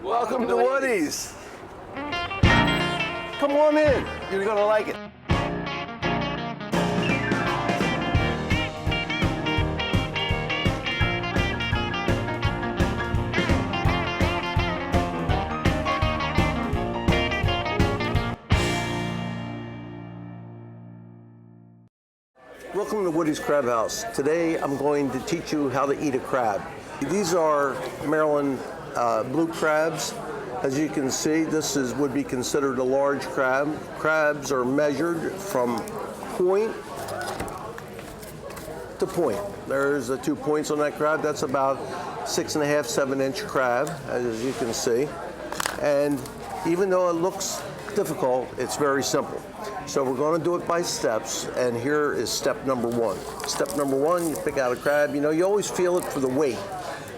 Welcome to Woody's. Come on in. You're gonna like it. Welcome to Woody's Crab House. Today I'm going to teach you how to eat a crab. These are Maryland blue crabs. As you can see, this would be considered a large crab. Crabs are measured from point to point. There's the 2 points on that crab. That's about 6.5, 7-inch crab, as you can see. And even though it looks difficult, it's very simple. So we're going to do it by steps, and here is step number one. Step number one, you pick out a crab. You know, you always feel it for the weight.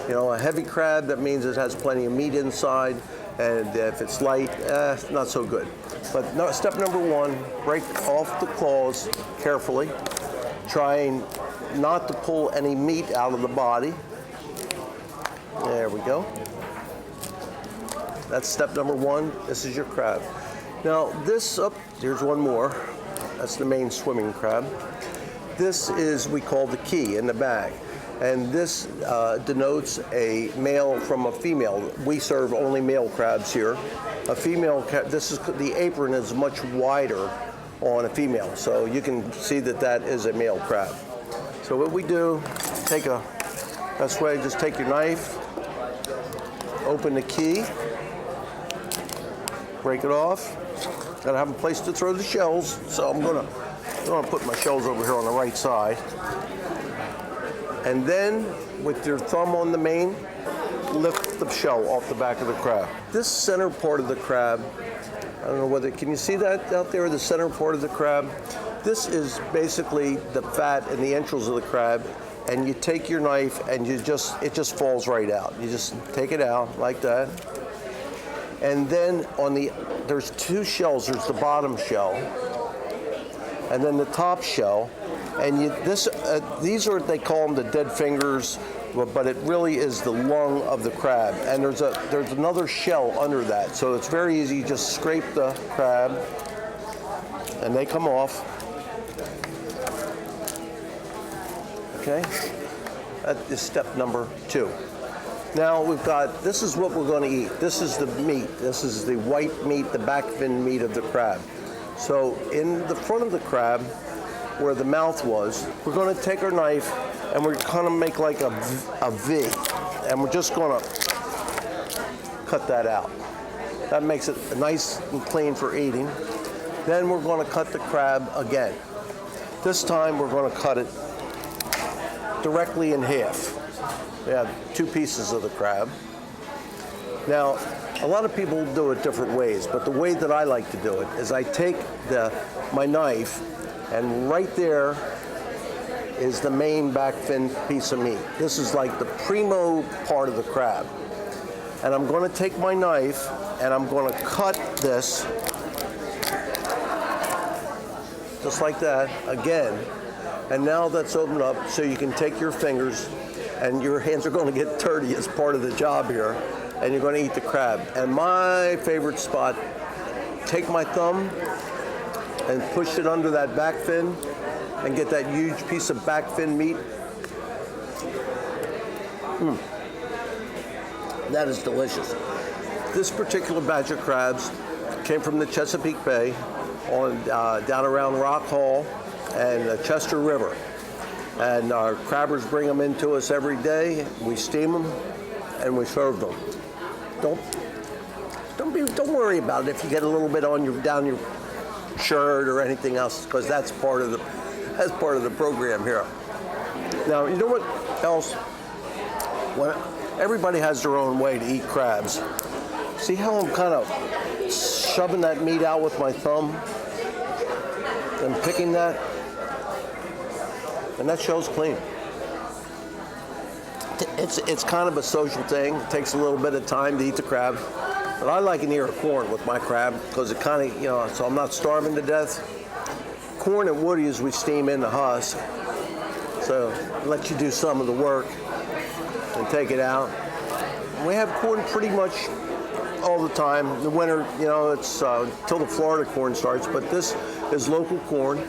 You know, a heavy crab, that means it has plenty of meat inside, and if it's light, not so good. But no, step number one, break off the claws carefully, trying not to pull any meat out of the body. There we go. That's step number one. This is your crab. Now this, here's one more. That's the main swimming crab. This is, we call the key in the bag. And this denotes a male from a female. We serve only male crabs here. A female crab, the apron is much wider on a female. So you can see that that is a male crab. So what we do, best way, just take your knife, open the key, break it off. Gotta have a place to throw the shells, so I'm gonna put my shells over here on the right side. And then, with your thumb on the main, lift the shell off the back of the crab. This center part of the crab, I don't know whether, can you see that out there, the center part of the crab? This is basically the fat and the entrails of the crab, and you take your knife and it just falls right out. You just take it out like that. And then there's two shells. There's the bottom shell, and then the top shell. And these are, they call them the dead fingers, but it really is the lung of the crab. And there's another shell under that. So it's very easy. You just scrape the crab, and they come off. Okay, that is step number two. Now this is what we're going to eat. This is the meat. This is the white meat, the back fin meat of the crab. So in the front of the crab, where the mouth was, we're going to take our knife and we're going to make like a V. And we're just going to cut that out. That makes it nice and clean for eating. Then we're going to cut the crab again. This time we're going to cut it directly in half. We have two pieces of the crab. Now, a lot of people do it different ways, but the way that I like to do it is I take my knife, and right there is the main back fin piece of meat. This is like the primo part of the crab. And I'm going to take my knife and I'm going to cut this just like that again. And now that's opened up so you can take your fingers, and your hands are going to get dirty as part of the job here, and you're going to eat the crab. And my favorite spot, take my thumb and push it under that back fin and get that huge piece of back fin meat. That is delicious. This particular batch of crabs came from the Chesapeake Bay down around Rock Hall and the Chester River. And our crabbers bring them into us every day. We steam them and we serve them. Don't worry about it if you get a little bit down your shirt or anything else, because that's part of the program here. Now, you know what else? Everybody has their own way to eat crabs. See how I'm kind of shoving that meat out with my thumb and picking that? And that shell's clean. It's kind of a social thing. It takes a little bit of time to eat the crab. But I like an ear of corn with my crab because it kind of, so I'm not starving to death. Corn at Woody's we steam in the husk. So let you do some of the work and take it out. We have corn pretty much all the time. The winter, it's till the Florida corn starts, but this is local corn.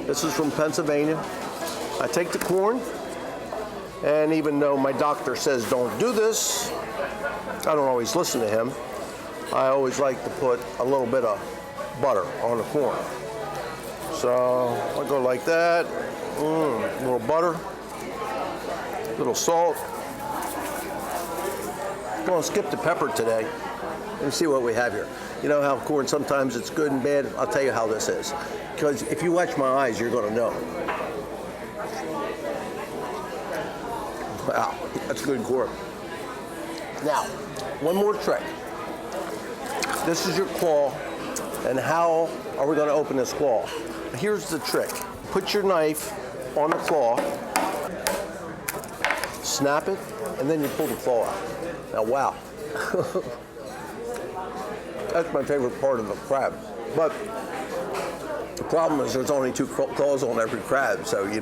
This is from Pennsylvania. I take the corn, and even though my doctor says don't do this, I don't always listen to him. I always like to put a little bit of butter on the corn. So I go like that, a little butter, a little salt. I'm going to skip the pepper today and see what we have here. You know how corn sometimes it's good and bad? I'll tell you how this is. Because if you watch my eyes, you're going to know. Wow, that's good corn. Now, one more trick. This is your claw, and how are we going to open this claw? Here's the trick. Put your knife on the claw, snap it, and then you pull the claw out. Now, wow. That's my favorite part of the crab. But the problem is there's only 2 claws on every crab, so you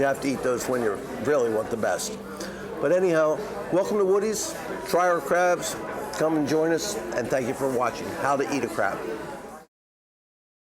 have to eat those when you really want the best. But anyhow, welcome to Woody's. Try our crabs. Come and join us, and thank you for watching How to Eat a Crab.